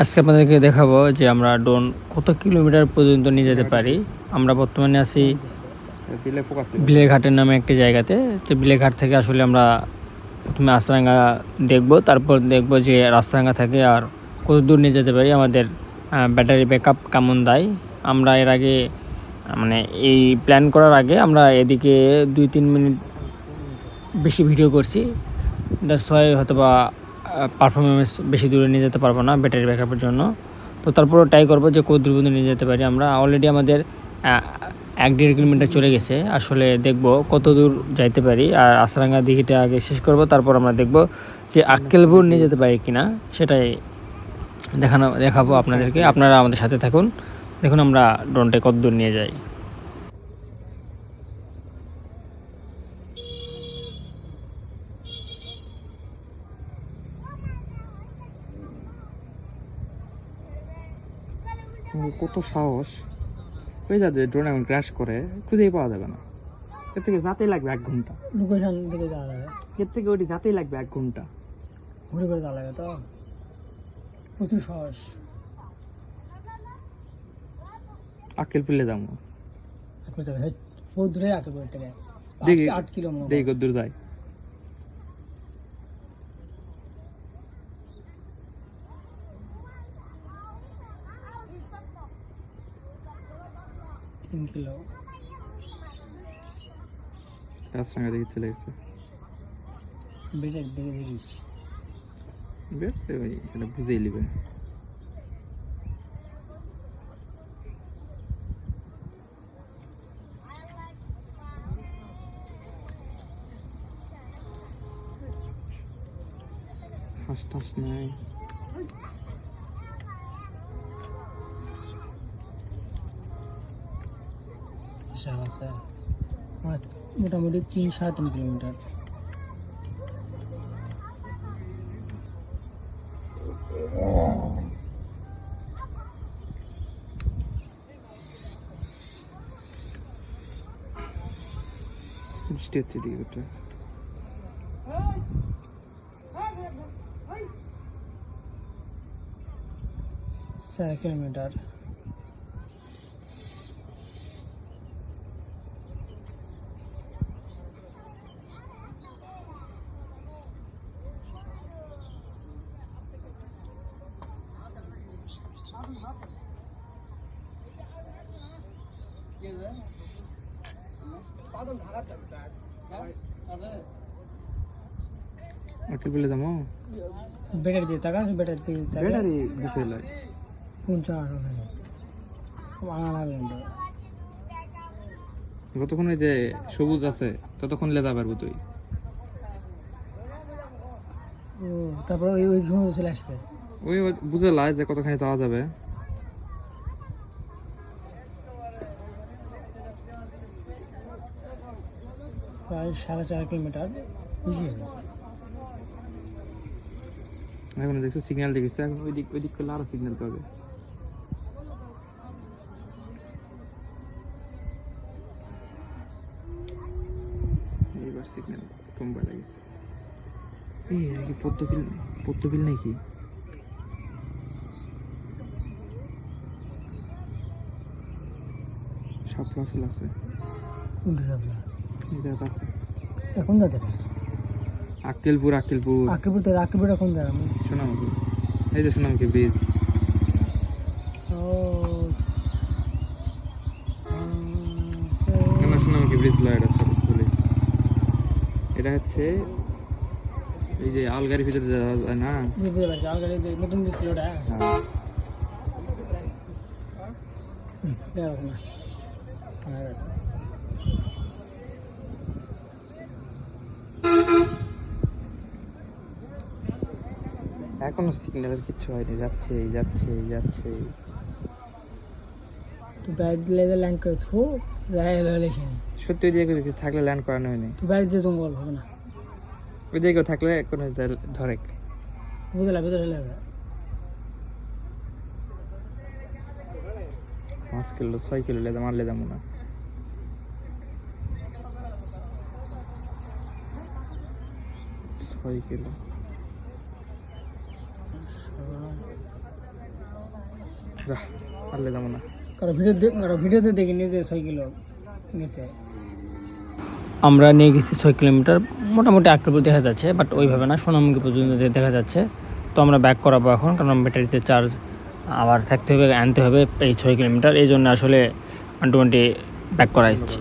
আজকে আপনাদেরকে দেখাবো যে আমরা ড্রোন কত কিলোমিটার পর্যন্ত নিয়ে যেতে পারি। আমরা বর্তমানে আছি বিলেঘাটের নামে একটি জায়গাতে। তো বিলেঘাট থেকে আসলে আমরা প্রথমে আস্তারাঙ্গা দেখব, তারপর দেখব যে আস্তারাঙ্গা থেকে আর কত দূর নিয়ে যেতে পারি, আমাদের ব্যাটারি ব্যাকআপ কেমন দেয়। আমরা এর আগে মানে এই প্ল্যান করার আগে আমরা এদিকে 2-3 মিনিট বেশি ভিডিও করছি, দ্যাটস ওয়াই হয়তো বা পারফরমেন্স বেশি দূরে নিয়ে যেতে পারবো না ব্যাটারি ব্যাকআপের জন্য। তো তারপরও ট্রাই করবো যে কত দূর পর্যন্ত নিয়ে যেতে পারি। আমরা অলরেডি আমাদের 1-1.5 কিলোমিটার চলে গেছে। আসলে দেখব কত দূর যাইতে পারি। আর আসারাঙ্গা দিঘিটা আগে শেষ করব, তারপর আমরা দেখব যে আক্কেলপুর নিয়ে যেতে পারি কিনা, সেটাই দেখাবো আপনাদেরকে। আপনারা আমাদের সাথে থাকুন, দেখুন আমরা ড্রোনটা কত দূর নিয়ে যাই। কত সাহস হয়ে যাবে ড্রোন এখন ক্র্যাশ করে, খুঁজেই পাওয়া যাবে না। এর থেকে যাতেই লাগবে 1 ঘন্টা। লোকেশন থেকে যাওয়া যাবে, এর থেকে ওটি যাতেই লাগবে 1 ঘন্টা। ঘুরে করে যাওয়া লাগে, তো প্রচুর সাহস। আক্কেলপুরে যাবো, বহুত দূরে আক্কেলপুর থেকে দেখি 8 কিলো দেখি কত দূর যায়। কিলো রাস্তাঘাটে দেখে চলে গেছে। বেটার দেখে দেখি বেশ ওই এটা বুঝেই নিবে। হাঁস টাস নাই। হিসাব আছে মোটামুটি 3-3.5 কিলোমিটার। বৃষ্টি হচ্ছে দিকে ওটা। 4 কিলোমিটার। আক্কেলপুরে যাবো। ব্যাটারি দিয়ে টাকা, ব্যাটারি দিয়ে টাকা ব্যাটারি বিষয় লয়। 50 আছে, আনা লাগবে। যতক্ষণ ওই যে সবুজ আছে ততক্ষণ লেজা পারবো তুই। ও তারপর ওই সময় চলে আসবে। ওই বুঝে লাই যে কতখানি যাওয়া যাবে। প্রায় 4.5 কিলোমিটার বেশি হয়েছে। এখন দেখছো সিগন্যাল দেখেছে, এখন ওই দিক করলে আরো সিগন্যাল পাবে। এইবার সিগন্যাল কমবা লাগছে। এই কি পদ্মবিল নাকি? শাপলা ফুল আছে। কোনটা যাবে? এটা আছে এখন যাবে আক্কেলপুর। আক্কেলপুর থেকে আক্কেলপুর কোন জায়গা? সোনামুখী। এই যে সোনামুখী ব্রিজ। ও না সোনামুখী ব্রিজ লয়, এটা পুলিশ। এটা হচ্ছে এই যে আলগাড়ির ভিতরে যাওয়া যায় না। বুঝতে পারছি, আলগাড়ি যে নতুন ব্রিজ ছিল ওটা। হ্যাঁ। দেখা যাচ্ছে না। এখনো সিগন্যালের কিচ্ছু হয়নি, যাচ্ছে। তুই বাইরে দিলে ল্যান্ড করে থো সত্যি ওই দিকে থাকলে ল্যান্ড করানো হয়নি। তুই বাইরে যে জঙ্গল হবে না, ওই দিকে থাকলে কোনো ধরে বুঝলা ভিতরে লাগবে। 5 কিলো 6 কিলো লেদা মারলে যাবো না। 6 কিলো যা পারলে যাবো না। কারো ভিডিওতে দেখিনি যে 6 কিলো গেছে। আমরা নিয়ে গেছি 6 কিলোমিটার, মোটামুটি আকরাপুর দেখা যাচ্ছে, বাট ওইভাবে না, সোনামুখী পর্যন্ত দেখা যাচ্ছে। তো আমরা ব্যাক করাবো এখন, কারণ ব্যাটারিতে চার্জ আবার থাকতে হবে, আনতে হবে এই 6 কিলোমিটার, এই জন্য আসলে 120 ব্যাক করা হচ্ছে।